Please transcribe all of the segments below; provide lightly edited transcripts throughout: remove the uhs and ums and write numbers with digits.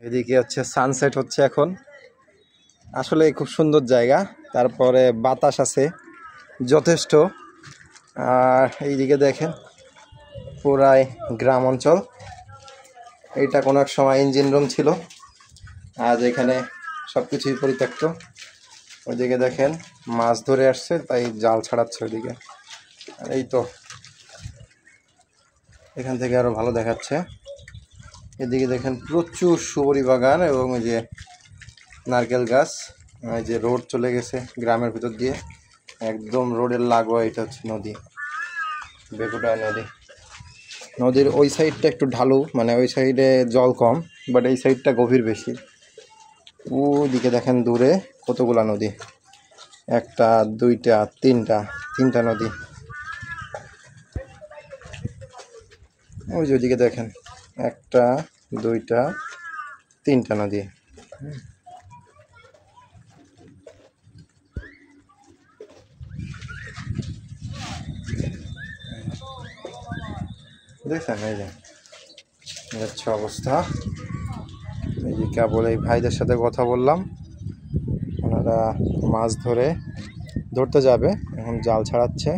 এদিকে হচ্ছে সানসেট হচ্ছে এখন। আসলে খুব সুন্দর জায়গা, তারপরে বাতাস আছে যথেষ্ট। আর এইদিকে দেখেন পুরাই গ্রাম অঞ্চল। এইটা কোনো এক সময় ইঞ্জিন রুম ছিল, আজ এখানে সব কিছুই পরিত্যক্ত। ওইদিকে দেখেন মাছ ধরে আসছে, তাই জাল ছাড়াচ্ছে ওইদিকে। আর এই তো এখান থেকে আরো ভালো দেখাচ্ছে। এদিকে দেখেন প্রচুর সুপারি বাগান এবং ওই যে নারকেল গাছ। এই যে রোড চলে গেছে গ্রামের ভিতর দিয়ে, একদম রোডের লাগোয়া এটা হচ্ছে নদী, বেগুটা নদী। নদীর ওই সাইডটা একটু ঢালু, মানে ওই সাইডে জল কম, বাট এই সাইডটা গভীর বেশি। ওইদিকে দেখেন দূরে কতগুলা নদী, একটা দুইটা তিনটা নদী। ওই যে ওইদিকে দেখেন একটা দুইটা তিনটা নদী। দেখছেন এই যে হচ্ছে অবস্থা। এই যে কেবল এই ভাইদের সাথে কথা বললাম, ওনারা মাছ ধরতে যাবে, এখন জাল ছাড়াচ্ছে।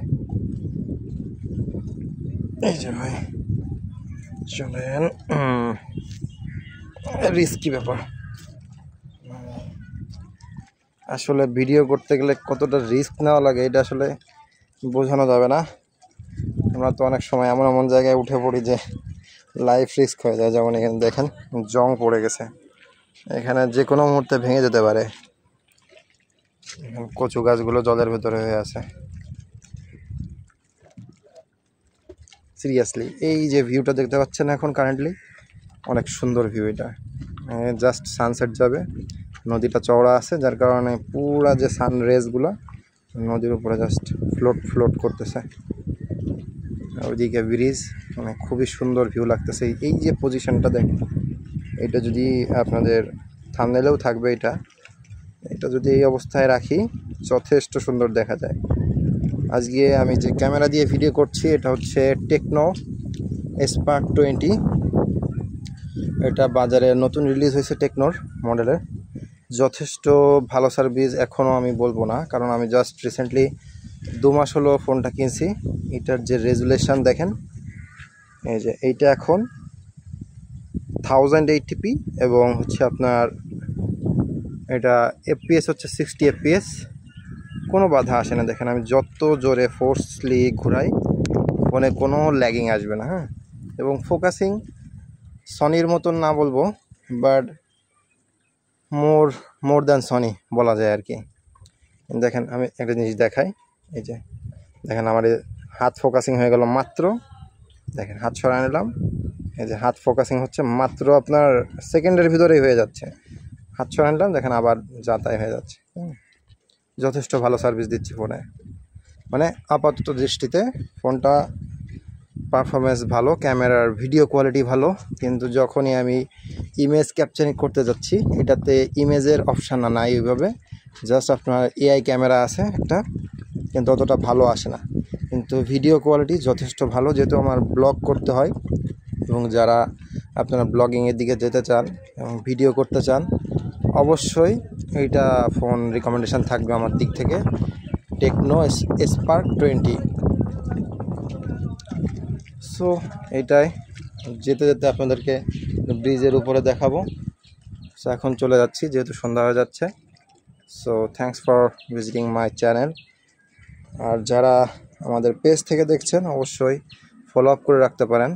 এই যে ভাই চলেন, রিস্কি ব্যাপার। আসলে ভিডিও করতে গেলে কতটা রিস্ক নেওয়া লাগে এটা আসলে বোঝানো যাবে না। আমরা তো অনেক সময় এমন এমন জায়গায় উঠে পড়ি যে লাইফ রিস্ক হয়ে যায়। যেমন এখানে দেখেন জং পড়ে গেছে, এখানে যে কোনো মুহূর্তে ভেঙে যেতে পারে। কচু গাছগুলো জলের ভেতরে হয়ে আছে। সিরিয়াসলি এই যে ভিউটা দেখতে পাচ্ছেন এখন কারেন্টলি, অনেক সুন্দর ভিউ এটা। জাস্ট সানসেট যাবে, নদীটা চওড়া আছে যার কারণে পুরা যে সান রেজগুলো নদীর উপরে জাস্ট ফ্লোট করতেছে। ওইদিকে ব্রিজ, মানে খুবই সুন্দর ভিউ লাগতেছে। এই যে পজিশনটা দেখেন, এটা যদি আপনাদের থাম্বনেইলেও থাকবে, এটা যদি এই অবস্থায় রাখি যথেষ্ট সুন্দর দেখা যায়। আজকে আমি যে ক্যামেরা দিয়ে ভিডিও করছি এটা হচ্ছে টেকনো স্পার্ক 20। এটা বাজারে নতুন রিলিজ হয়েছে টেকনোর মডেলের। যথেষ্ট ভালো সার্ভিস এখনও আমি বলবো না, কারণ আমি জাস্ট রিসেন্টলি 2 মাস হলো ফোনটা কিনছি। এটার যে রেজুলেশন দেখেন, এই যে এইটা এখন 1080p এবং হচ্ছে আপনার এটা FPS হচ্ছে 60 FPS। কোনো বাধা আসে না, দেখেন আমি যত জোরে ফোর্সলি ঘুরাই ফোনে কোনো ল্যাগিং আসবে না। হ্যাঁ, এবং ফোকাসিং সনির মতন না বলবো, বাট মোর দ্যান সনি বলা যায় আর কি। দেখেন আমি একটা জিনিস দেখাই, এই যে দেখেন আমার হাত ফোকাসিং হয়ে গেল মাত্র। দেখেন হাত সরাই নিলাম, এই যে হাত ফোকাসিং হচ্ছে মাত্র আপনার সেকেন্ডের ভিতরেই হয়ে যাচ্ছে। হাত সরাই নিলাম, দেখেন আবার যা তাই হয়ে যাচ্ছে। যথেষ্ট ভালো সার্ভিস দিচ্ছি ফোনে, মানে আপাতত দৃষ্টিতে ফোনটা পারফরমেন্স ভালো, ক্যামেরার ভিডিও কোয়ালিটি ভালো। কিন্তু যখনই আমি ইমেজ ক্যাপচারিং করতে যাচ্ছি, এটাতে ইমেজের অপশান নাই ওইভাবে, জাস্ট আপনার AI ক্যামেরা আছে একটা, কিন্তু অতটা ভালো আসে না। কিন্তু ভিডিও কোয়ালিটি যথেষ্ট ভালো, যেহেতু আমার ব্লগ করতে হয় এবং যারা আপনারা ব্লগিংয়ের দিকে যেতে চান এবং ভিডিও করতে চান, অবশ্যই এইটা ফোন রিকমেন্ডেশন থাকবে আমার দিক থেকে, টেকনো স্পার্ক 20। সো এইটাই, যেতে যেতে আপনাদেরকে ব্রিজের উপরে দেখাবো। সো এখন চলে যাচ্ছি যেহেতু সন্ধ্যা হয়ে যাচ্ছে। So thanks for visiting my channel. আর যারা আমাদের পেজ থেকে দেখছেন অবশ্যই ফলো আপ করে রাখতে পারেন।